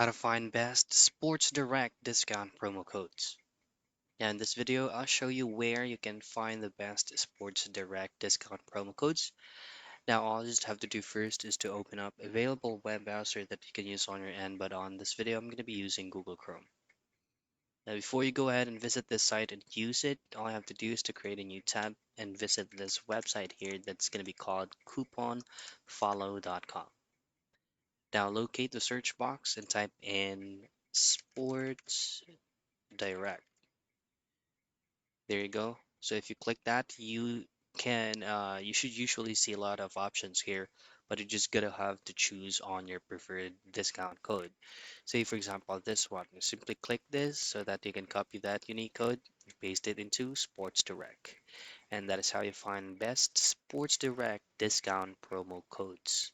How to find best Sports Direct discount promo codes. Now in this video, I'll show you where you can find the best Sports Direct discount promo codes. Now all you just have to do first is to open up available web browser that you can use on your end, but on this video, I'm going to be using Google Chrome. Now before you go ahead and visit this site and use it, all I have to do is to create a new tab and visit this website here that's going to be called couponfollow.com. Now locate the search box and type in Sports Direct. There you go. So if you click that, you should usually see a lot of options here, but you just gotta have to choose on your preferred discount code. Say for example this one, you simply click this so that you can copy that unique code, paste it into Sports Direct, and that is how you find best Sports Direct discount promo codes.